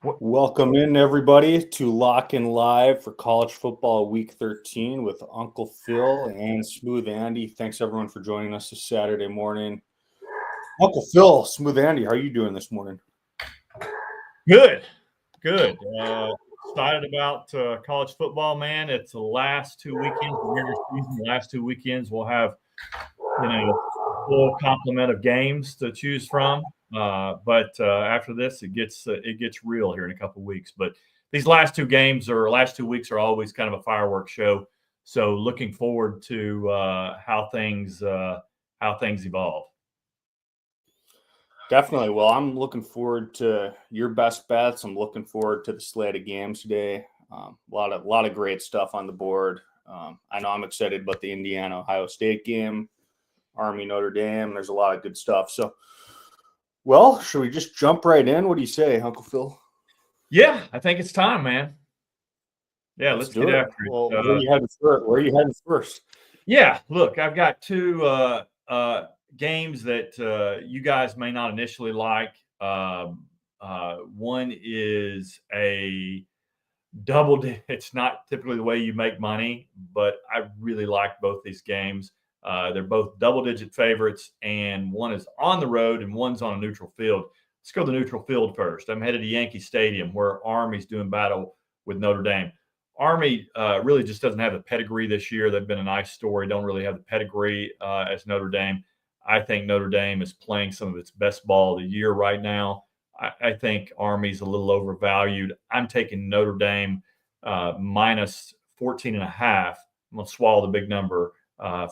Welcome in, everybody, to Lock in Live for College Football Week 13 with Uncle Phil and Smooth Andy. Thanks, everyone, for joining us this Saturday morning. Uncle Phil, Smooth Andy, how are you doing this morning? Good. Excited about college football, man. It's the last 2 weekends of the season. The last 2 weekends we'll have, a full complement of games to choose from. But after this, it gets real here in a couple of weeks. But these last 2 weeks are always kind of a fireworks show. So looking forward to how things evolve. Definitely. Well, I'm looking forward to your best bets. I'm looking forward to the slate of games today. A lot of great stuff on the board. I know I'm excited about the Indiana-Ohio State game, Army-Notre Dame. There's a lot of good stuff. So, well, should we just jump right in? What do you say, Uncle Phil? Yeah, I think it's time, man. Yeah, let's get after it. Well, where are you heading first? Yeah, look, I've got 2 games that you guys may not initially like. One is a double. It's not typically the way you make money, but I really like both these games. They're both double-digit favorites, and one is on the road and one's on a neutral field. Let's go to the neutral field first. I'm headed to Yankee Stadium, where Army's doing battle with Notre Dame. Army really just doesn't have the pedigree this year. They've been a nice story. Don't really have the pedigree as Notre Dame. I think Notre Dame is playing some of its best ball of the year right now. I think Army's a little overvalued. I'm taking Notre Dame minus 14.5. I'm going to swallow the big number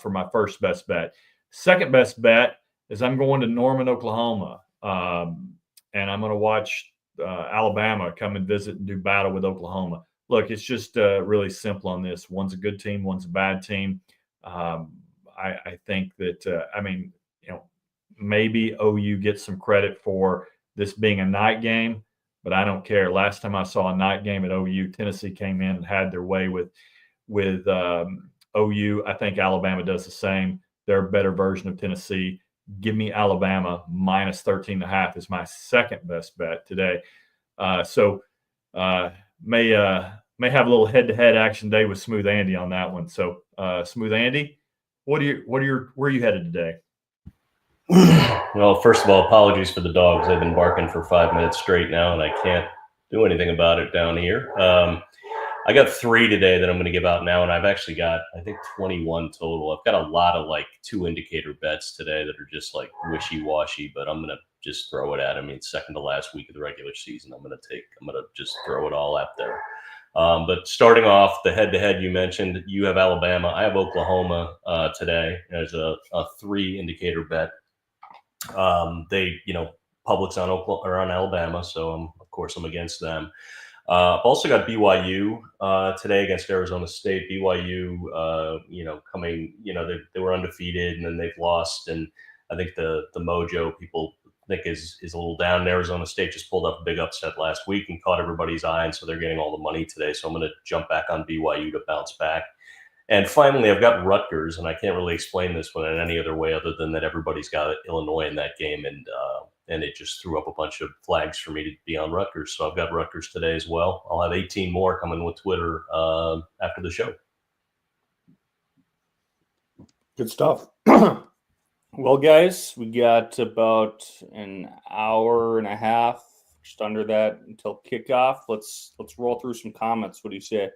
for my first best bet. Second best bet is I'm going to Norman, Oklahoma, and I'm going to watch Alabama come and visit and do battle with Oklahoma. Look, it's just really simple on this. One's a good team, one's a bad team. I think that, maybe OU gets some credit for this being a night game, but I don't care. Last time I saw a night game at OU, Tennessee came in and had their way with OU. I think Alabama does the same. They're a better version of Tennessee. Give me Alabama minus 13.5 is my second best bet today. May have a little head-to-head action day with Smooth Andy on that one. So, Smooth Andy, where are you headed today? Well, first of all, apologies for the dogs. They've been barking for 5 minutes straight now, and I can't do anything about it down here. I got 3 today that I'm going to give out now, and I've actually got, I think, 21 total. I've got a lot of 2 indicator bets today that are just wishy-washy, but I'm going to just throw it at them. I mean, second to last week of the regular season, I'm going to just throw it all out there. But starting off the head-to-head you mentioned, you have Alabama. I have Oklahoma today. There's a 3 indicator bet. Public's on Oklahoma or on Alabama, so of course I'm against them. I've also got BYU today against Arizona State. BYU, coming, they were undefeated and then they've lost, and I think the mojo people think is a little down. Arizona State just pulled up a big upset last week and caught everybody's eye, and so they're getting all the money today. So I'm going to jump back on BYU to bounce back. And finally, I've got Rutgers, and I can't really explain this one in any other way other than that everybody's got Illinois in that game, and it just threw up a bunch of flags for me to be on Rutgers. So I've got Rutgers today as well. I'll have 18 more coming with Twitter after the show. Good stuff. Well, guys, we got about an hour and a half, just under that, until kickoff. Let's roll through some comments. What do you say?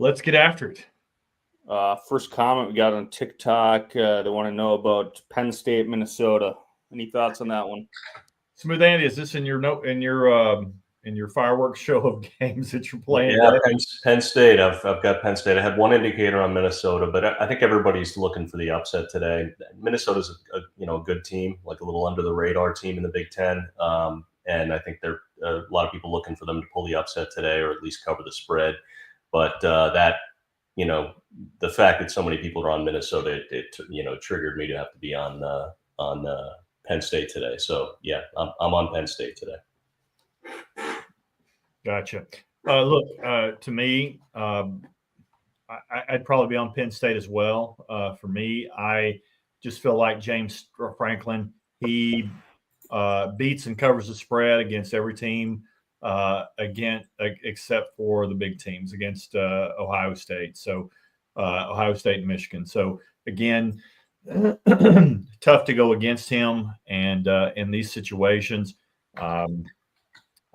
Let's get after it. First comment we got on TikTok. They want to know about Penn State, Minnesota. Any thoughts on that one? Smooth Andy, is this in your fireworks show of games that you're playing? Yeah, Penn State. I've got Penn State. I had 1 indicator on Minnesota, but I think everybody's looking for the upset today. Minnesota's a good team, like a little under the radar team in the Big Ten, and I think there are a lot of people looking for them to pull the upset today or at least cover the spread. But the fact that so many people are on Minnesota, it triggered me to have to be on Penn State today. So yeah, I'm on Penn State today. Gotcha. Look, to me, I'd probably be on Penn State as well. For me, I just feel like James Franklin, he beats and covers the spread against every team except for the big teams against Ohio State. So Ohio State and Michigan. So again, tough to go against him. And in these situations, I'm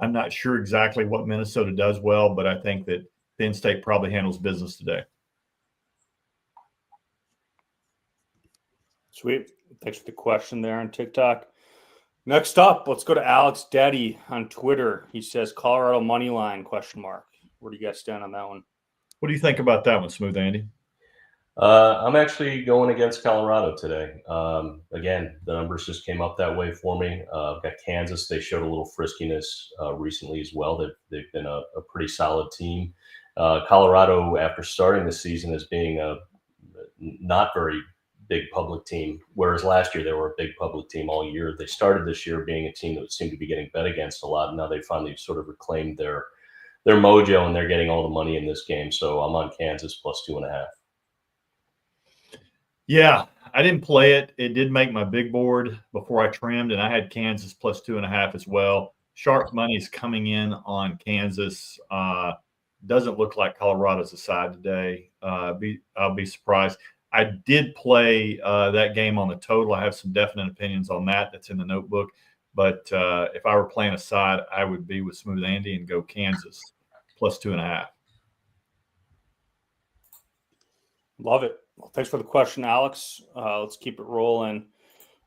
not sure exactly what Minnesota does well, but I think that Penn State probably handles business today. Sweet. Thanks for the question there on TikTok. Next up, let's go to Alex Daddy on Twitter. He says Colorado money line ? Where do you guys stand on that one? What do you think about that one, Smooth Andy? I'm actually going against Colorado today. Again, the numbers just came up that way for me. I've got Kansas. They showed a little friskiness recently as well. They've been a pretty solid team. Colorado, after starting the season as being a not very big public team, whereas last year they were a big public team all year. They started this year being a team that seemed to be getting bet against a lot. And now they finally sort of reclaimed their mojo, and they're getting all the money in this game. So I'm on Kansas +2.5. Yeah, I didn't play it. It did make my big board before I trimmed, and I had Kansas +2.5 as well. Sharp money is coming in on Kansas. Doesn't look like Colorado's a side today. I'll be surprised. I did play that game on the total. I have some definite opinions on that. That's in the notebook. But if I were playing a side, I would be with Smooth Andy and go Kansas +2.5. Love it. Well, thanks for the question, Alex. Let's keep it rolling.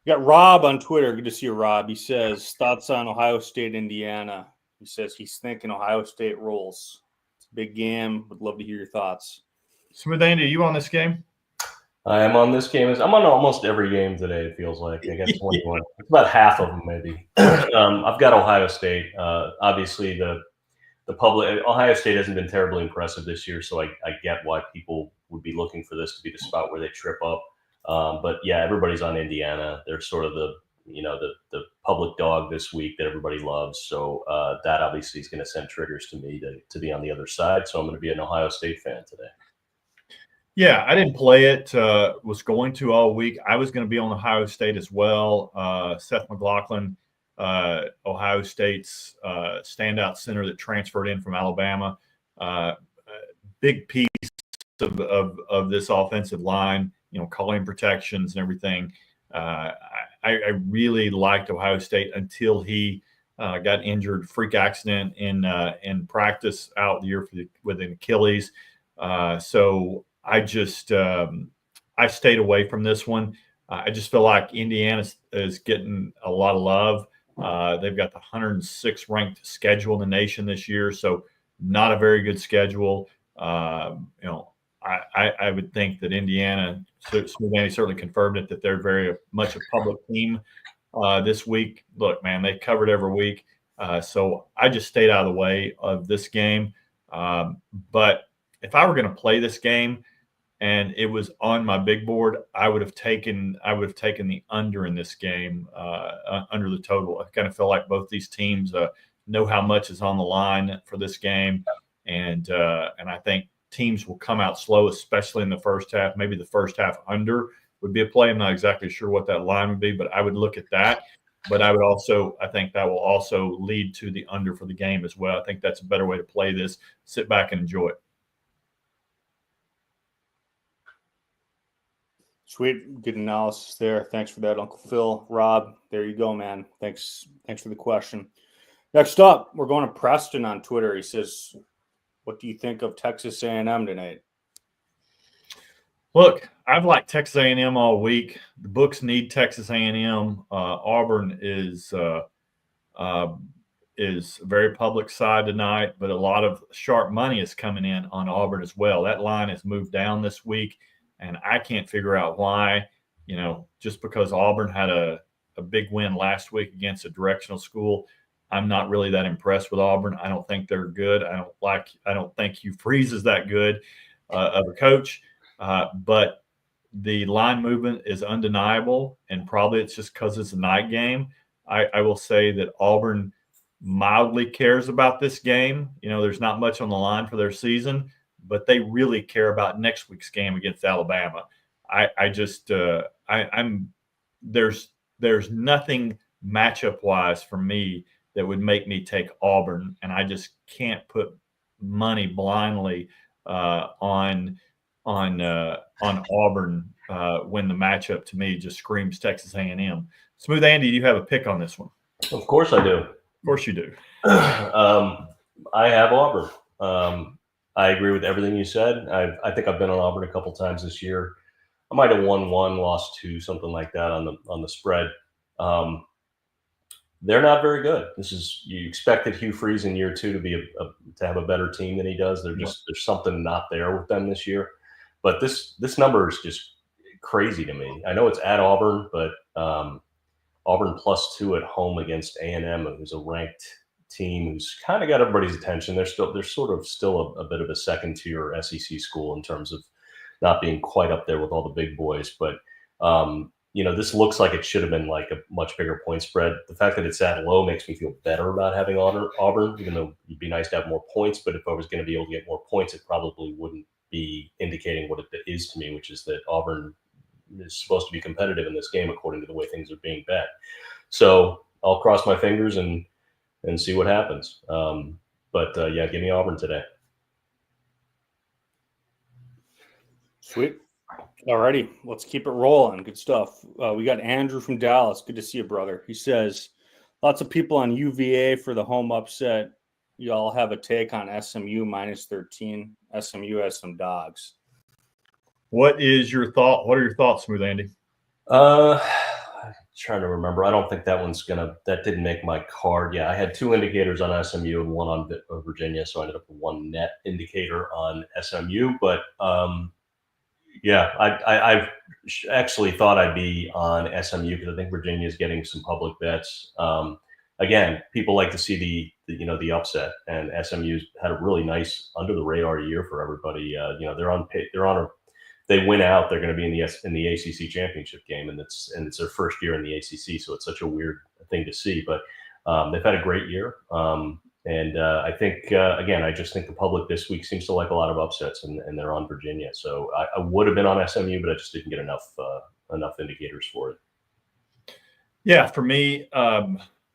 We got Rob on Twitter. Good to see you, Rob. He says, thoughts on Ohio State, Indiana. He says he's thinking Ohio State rolls. It's a big game. Would love to hear your thoughts. Smooth Andy, are you on this game? I am on this game. I'm on almost every game today, it feels like. I got 21. It's about half of them, maybe. I've got Ohio State. Obviously, the public – Ohio State hasn't been terribly impressive this year, so I get why people would be looking for this to be the spot where they trip up. But, yeah, everybody's on Indiana. They're sort of the public dog this week that everybody loves. So that obviously is going to send triggers to me to be on the other side. So I'm going to be an Ohio State fan today. Yeah, I didn't play it. Was going to all week. I was going to be on Ohio State as well. Seth McLaughlin, Ohio State's standout center that transferred in from Alabama. Big piece of this offensive line, calling protections and everything. I really liked Ohio State until he got injured, freak accident in practice out the year with an Achilles. So I just I stayed away from this one. I just feel like Indiana is getting a lot of love. They've got the 106th ranked schedule in the nation this year, so not a very good schedule. I would think that Indiana, Smooth Andy certainly confirmed it, that they're very much a public team this week. Look, man, they covered every week. So I just stayed out of the way of this game. But if I were going to play this game and it was on my big board, I would have taken the under in this game, under the total. I kind of feel like both these teams know how much is on the line for this game, and I think teams will come out slow, especially in the first half. Maybe the first half under would be a play. I'm not exactly sure what that line would be, but I would look at that. But I think that will also lead to the under for the game as well. I think that's a better way to play this. Sit back and enjoy it. Sweet. Good analysis there. Thanks for that, Uncle Phil. Rob, there you go, man. Thanks for the question. Next up, we're going to Preston on Twitter. He says, what do you think of Texas A&M tonight? Look, I've liked Texas A&M all week. The books need Texas A&M. Auburn is a very public side tonight, but a lot of sharp money is coming in on Auburn as well. That line has moved down this week, and I can't figure out why. Just because Auburn had a big win last week against a directional school, I'm not really that impressed with Auburn. I don't think they're good. I don't think Hugh Freeze is that good of a coach. But the line movement is undeniable, and probably it's just because it's a night game. I will say that Auburn mildly cares about this game. There's not much on the line for their season, but they really care about next week's game against Alabama. There's nothing matchup wise for me that would make me take Auburn, and I just can't put money blindly on Auburn when the matchup to me just screams Texas A&M. Smooth Andy, do you have a pick on this one? Of course I do. Of course you do. I have Auburn. I agree with everything you said. I think I've been on Auburn a couple times this year. I might have won one, lost two, something like that on the spread. They're not very good. You expected Hugh Freeze in year two to have a better team than he does. There's something not there with them this year. But this number is just crazy to me. I know it's at Auburn, but Auburn +2 at home against A&M, who's a ranked team who's kind of got everybody's attention. They're sort of still a bit of a second tier SEC school in terms of not being quite up there with all the big boys. But this looks like it should have been like a much bigger point spread. The fact that it's that low makes me feel better about having Auburn, even though it'd be nice to have more points. But if I was going to be able to get more points, it probably wouldn't be indicating what it is to me, which is that Auburn is supposed to be competitive in this game according to the way things are being bet. So I'll cross my fingers and see what happens. Yeah, give me Auburn today. Sweet. Alrighty, let's keep it rolling. Good stuff. We got Andrew from Dallas. Good to see you, brother. He says, lots of people on UVA for the home upset. You all have a take on SMU -13. SMU has some dogs. What is your thought? What are your thoughts, Smooth Andy? I'm trying to remember. I don't think that didn't make my card. Yeah, I had two indicators on SMU and one on Virginia, so I ended up with one net indicator on SMU. But yeah, I've actually thought I'd be on SMU because I think Virginia is getting some public bets. Again, people like to see the upset, and SMU's had a really nice under the radar year for everybody. They win out, they're going to be in the ACC championship game, and it's their first year in the ACC, so it's such a weird thing to see. But they've had a great year, and I think again, I just think the public this week seems to like a lot of upsets, and they're on Virginia. So I would have been on SMU, but I just didn't get enough indicators for it. Yeah, for me,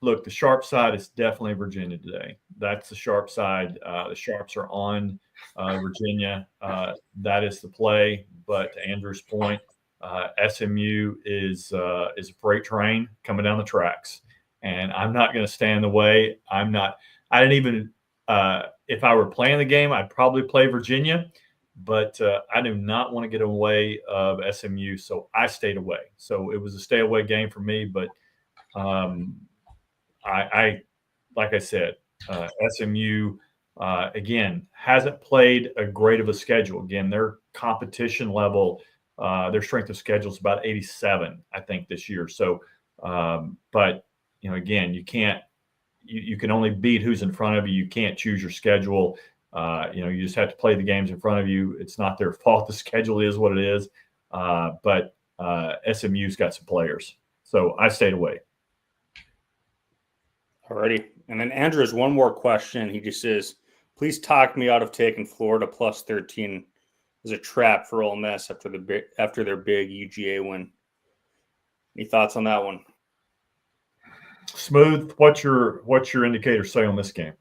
look, the sharp side is definitely Virginia today. That's the sharp side. The sharps are on Virginia. That is the play. But to Andrew's point, SMU is a freight train coming down the tracks, and I'm not going to stand in the way. I didn't even if I were playing the game, I'd probably play Virginia, but I do not want to get away of SMU, so I stayed away. So it was a stay away game for me, but I like I said, SMU again hasn't played a great of a schedule. Again, their competition level, their strength of schedule is about 87, I think, this year. So, but again, you can only beat who's in front of you. You can't choose your schedule. You just have to play the games in front of you. It's not their fault. The schedule is what it is. But SMU's got some players, so I stayed away. Alrighty. And then Andrew has one more question. He just says, please talk me out of taking Florida +13 as a trap for Ole Miss after their big UGA win. Any thoughts on that one? Smooth, what's your indicator say on this game?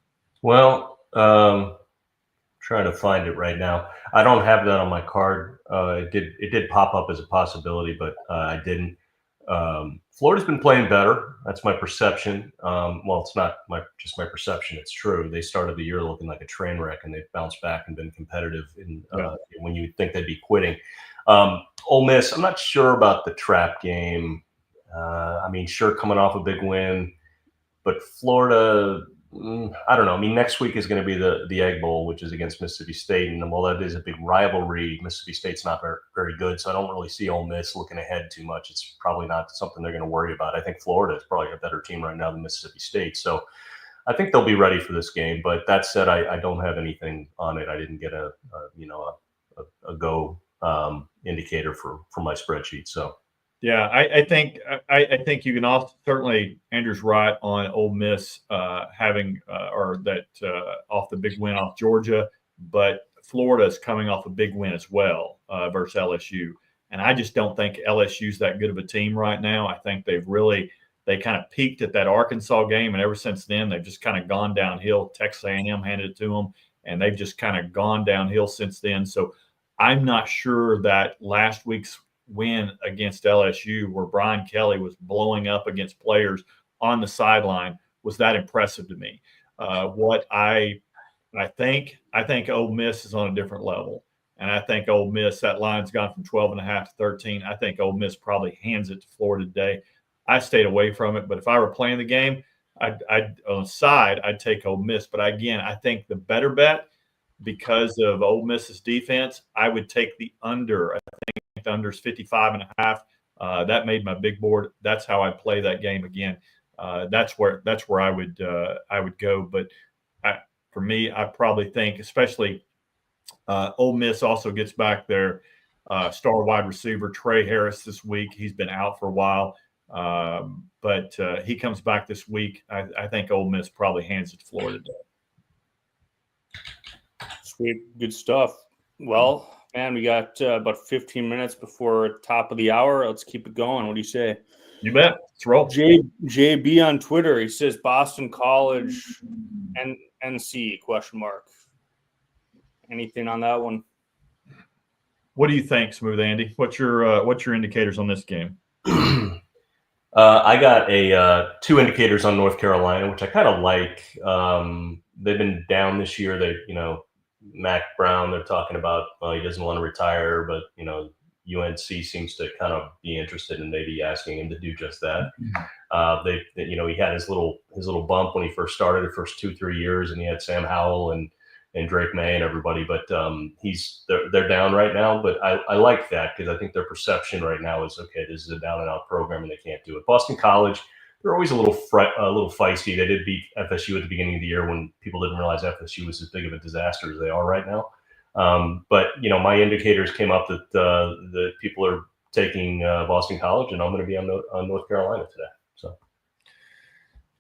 Well, trying to find it right now. I don't have that on my card. It did pop up as a possibility, but I didn't. Florida's been playing better. That's my perception. Well, it's not just my perception. It's true. They started the year looking like a train wreck, and they've bounced back and been competitive when you think they'd be quitting. Ole Miss, I'm not sure about the trap game. Sure, coming off a big win, but Florida, I don't know. Next week is going to be the Egg Bowl, which is against Mississippi State, and while that is a big rivalry, Mississippi State's not very, very good, so I don't really see Ole Miss looking ahead too much. It's probably not something they're going to worry about. I think Florida is probably a better team right now than Mississippi State, so I think they'll be ready for this game. But that said, I don't have anything on it. I didn't get a go indicator for my spreadsheet, so. Yeah, I think you can also certainly, Andrew's right on Ole Miss having off the big win off Georgia, but Florida is coming off a big win as well versus LSU, and I just don't think LSU's that good of a team right now. I think they've really They kind of peaked at that Arkansas game, and ever since then, they've just kind of gone downhill. Texas A&M handed it to them, and they've just kind of gone downhill since then. So I'm not sure that last week's win against LSU, where Brian Kelly was blowing up against players on the sideline, was that impressive to me. What I think Ole Miss is on a different level. And I think Ole Miss, that line's gone from 12.5 to 13. I think Ole Miss probably hands it to Florida today. I stayed away from it, but if I were playing the game, I'd on the side, I'd take Ole Miss. But again, I think the better bet, because of Ole Miss's defense, I would take the under. I think the under is 55.5. That made my big board. That's how I play that game again. That's where I would go. But for me, I probably think, especially Ole Miss also gets back their star wide receiver Trey Harris this week. He's been out for a while, but he comes back this week. I think Ole Miss probably hands it to Florida today. Sweet, good stuff. Well, man, we got about 15 minutes before top of the hour. Let's keep it going. What do you say? You bet. Let's roll. JB on Twitter, he says Boston College and NC ? Anything on that one? What do you think, Smooth Andy? What's your indicators on this game? I got two indicators on North Carolina, which I kind of like. They've been down this year. Mac Brown, they're talking about he doesn't want to retire, but UNC seems to kind of be interested in maybe asking him to do just that. He had his little bump when he first started, the first 2-3 years, and he had Sam Howell and Drake May and everybody, but they're down right now. But I like that, because I think their perception right now is, okay, this is a down and out program and they can't do it. Boston College, they're always a little feisty. They did beat FSU at the beginning of the year when people didn't realize FSU was as big of a disaster as they are right now. But my indicators came up that the people are taking Boston College, and I'm going to be on North Carolina today. So.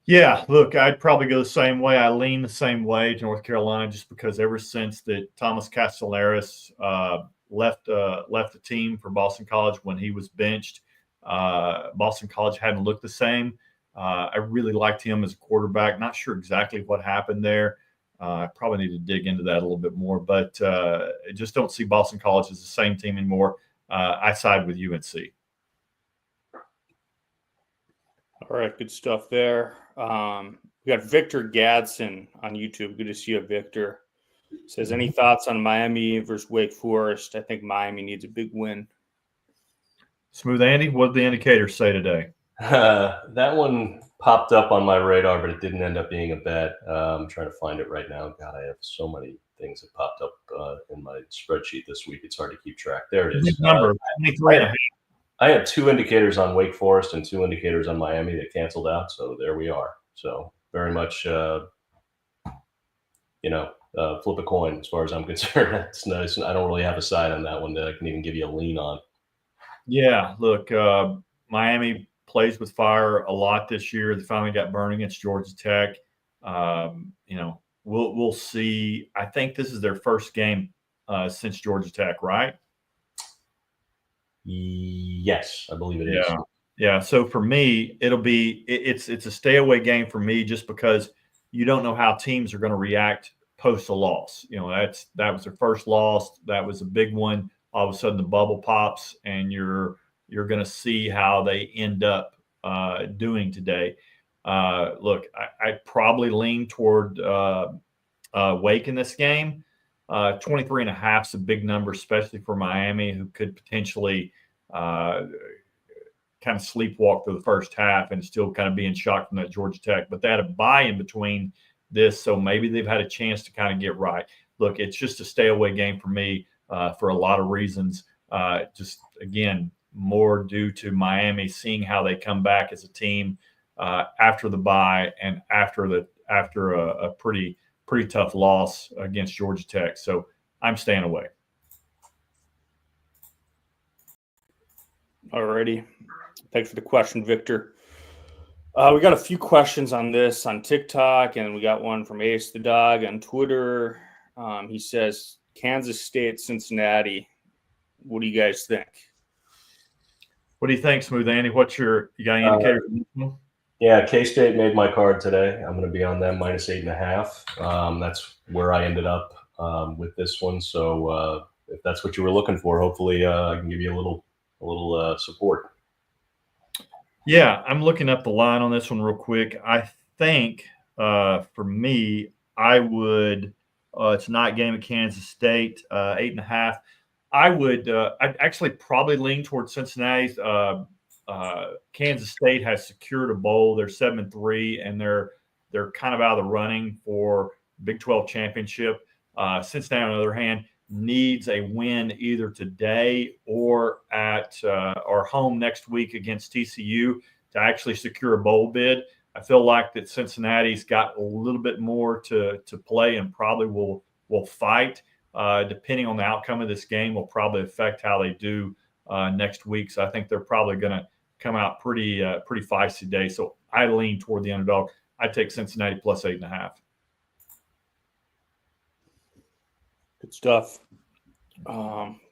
Yeah, look, I'd probably go the same way. I lean the same way to North Carolina, just because ever since that Thomas Castellaris left the team for Boston College when he was benched, Boston College hadn't looked the same. I really liked him as a quarterback. Not sure exactly what happened there. I probably need to dig into that a little bit more, but I just don't see Boston College as the same team anymore. I side with UNC. All right, good stuff there. We got Victor Gadsden on YouTube. Good to see you, Victor. Says, any thoughts on Miami versus Wake Forest? I think Miami needs a big win. Smooth Andy, what did the indicators say today? That one popped up on my radar, but it didn't end up being a bet. I'm trying to find it right now. God, I have so many things that popped up in my spreadsheet this week. It's hard to keep track. There it is. Number 23.5. I had 2 indicators on Wake Forest and 2 indicators on Miami that canceled out. So there we are. So very much, flip a coin as far as I'm concerned. It's nice. I don't really have a side on that one that I can even give you a lean on. Yeah, look, Miami plays with fire a lot this year. They finally got burned against Georgia Tech. We'll see. I think this is their first game since Georgia Tech, right? Yes, I believe it is. Yeah. So for me, it's a stay away game for me, just because you don't know how teams are going to react post a loss. That was their first loss. That was a big one. All of a sudden the bubble pops, and you're going to see how they end up doing today. Look, I probably lean toward Wake in this game. 23.5 is a big number, especially for Miami, who could potentially kind of sleepwalk through the first half and still kind of be in shock from that Georgia Tech. But they had a bye in between this, so maybe they've had a chance to kind of get right. Look, it's just a stay away game for me for a lot of reasons. Just, again, more due to Miami seeing how they come back as a team after the bye and after a pretty tough loss against Georgia Tech. So I'm staying away. All righty. Thanks for the question, Victor. We got a few questions on this on TikTok, and we got one from Ace the Dog on Twitter. He says, Kansas State, Cincinnati. What do you guys think? What do you think, Smooth Andy? You got any indicators? Yeah, K-State made my card today. I'm going to be on them -8.5. That's where I ended up with this one. So if that's what you were looking for, hopefully I can give you a little support. Yeah, I'm looking up the line on this one real quick. I think for me, I would. It's a night game at Kansas State, 8.5. I'd actually probably lean towards Cincinnati's. Kansas State has secured a bowl. They're 7-3, and they're kind of out of the running for Big 12 championship. Cincinnati, on the other hand, needs a win either today or at or home next week against TCU to actually secure a bowl bid. I feel like that Cincinnati's got a little bit more to play and probably will fight. Depending on the outcome of this game, will probably affect how they do next week. So I think they're probably going to come out pretty feisty today. So I lean toward the underdog. I take Cincinnati +8.5. Good stuff.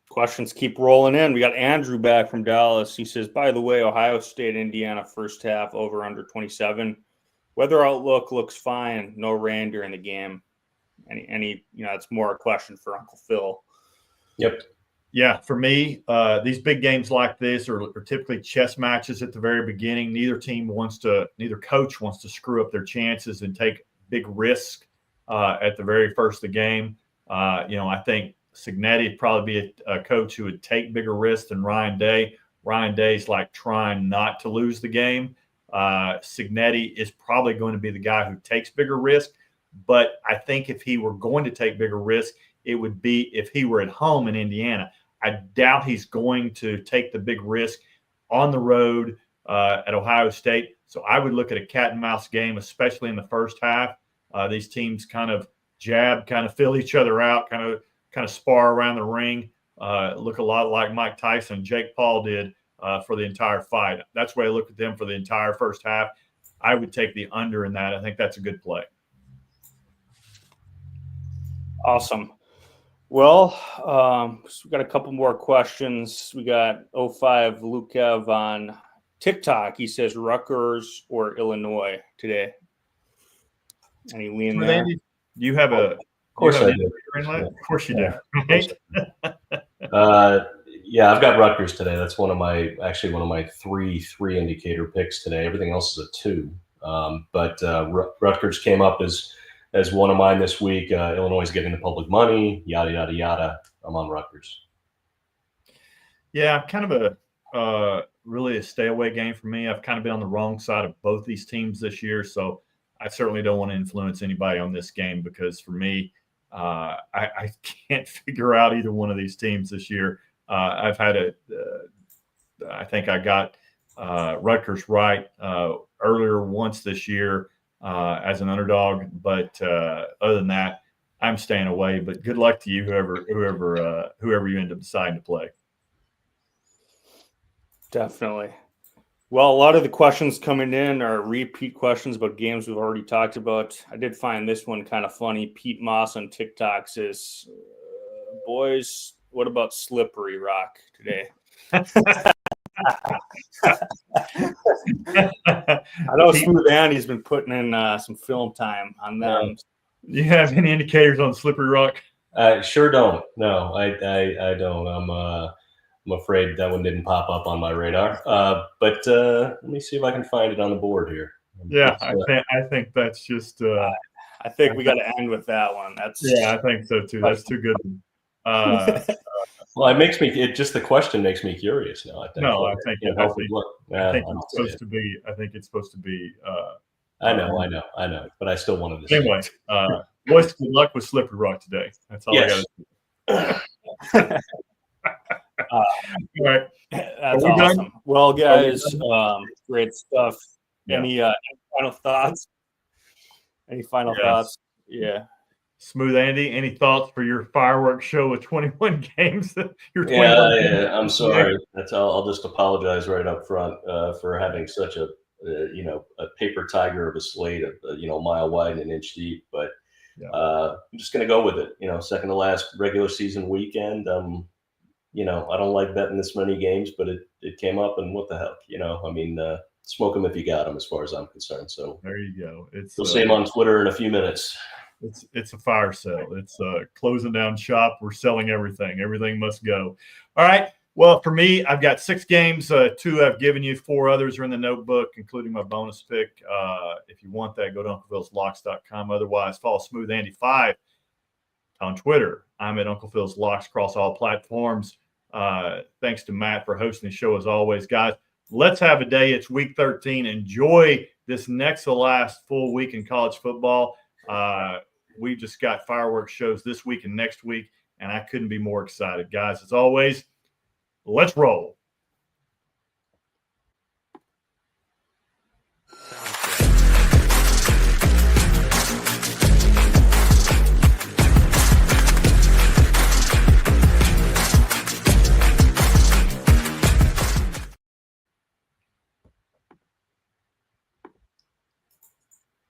Questions keep rolling in. We got Andrew back from Dallas. He says, by the way, Ohio State, Indiana, first half over under 27. Weather outlook looks fine. No rain during the game. Any it's more a question for Uncle Phil. Yep. Yeah, for me, these big games like this are typically chess matches at the very beginning. Neither coach wants to screw up their chances and take big risk at the very first of the game. I think Cignetti would probably be a coach who would take bigger risks than Ryan Day. Ryan Day's like trying not to lose the game. Cignetti is probably going to be the guy who takes bigger risks. But I think if he were going to take bigger risks, it would be if he were at home in Indiana. I doubt he's going to take the big risk on the road at Ohio State. So I would look at a cat and mouse game, especially in the first half. These teams kind of jab, kind of fill each other out, kind of spar around the ring. Look a lot like Mike Tyson and Jake Paul did for the entire fight. That's why I look at them for the entire first half. I would take the under in that. I think that's a good play. Awesome. Well, we got a couple more questions. We got 05 Lukev on TikTok. He says Rutgers or Illinois today. Any lean there? Andy, do you have a? Of course I do. Of course you do. Right? Yeah, I've got Rutgers today. That's one of my three indicator picks today. Everything else is a 2. But Rutgers came up as one of mine this week. Illinois is getting the public money, yada, yada, yada. I'm on Rutgers. Yeah, kind of a really a stay away game for me. I've kind of been on the wrong side of both these teams this year. So I certainly don't want to influence anybody on this game because for me, I can't figure out either one of these teams this year. I've had I think I got Rutgers right earlier once this year. As an underdog, but other than that, I'm staying away. But good luck to you, whoever you end up deciding to play. Definitely. Well, a lot of the questions coming in are repeat questions about games we've already talked about. I did find this one kind of funny. Pete Moss on TikTok says, "Boys, what about Slippery Rock today?" I know Smooth Andy's been putting in some film time on them. Do you have any indicators on Slippery Rock? Sure don't. No, I don't. I'm afraid that one didn't pop up on my radar. But let me see if I can find it on the board here. Yeah, I think that's just. I think we got to end with that one. I think so too. That's too good. Well, the question makes me curious now. I think. No, I think it's supposed to be. I know, but I still wanted to. Anyway, boys, good luck with Slippery Rock today. That's all I got to say. All right, that's awesome. Done? Well, guys, great stuff. Yeah. Any final thoughts? Any final thoughts? Yeah. Smooth Andy, any thoughts for your fireworks show with 21 games? I'm sorry. I'll just apologize right up front for having such a paper tiger of a slate of a mile wide and an inch deep. But I'm just going to go with it. Second to last regular season weekend. I don't like betting this many games, but it came up, and what the heck? smoke them if you got them, as far as I'm concerned. So there you go. you'll see them on Twitter in a few minutes. It's a fire sale. It's closing down shop. We're selling everything. Everything must go. All right. Well, for me, I've got 6 games. 2 I've given you. 4 others are in the notebook, including my bonus pick. If you want that, go to UnclePhil'sLocks.com. Otherwise, follow Smooth Andy 5 on Twitter. I'm at Uncle Phil's Locks across all platforms. Thanks to Matt for hosting the show as always, guys. Let's have a day. It's week 13. Enjoy this next to last full week in college football. We just got fireworks shows this week and next week, and I couldn't be more excited. Guys, as always, let's roll.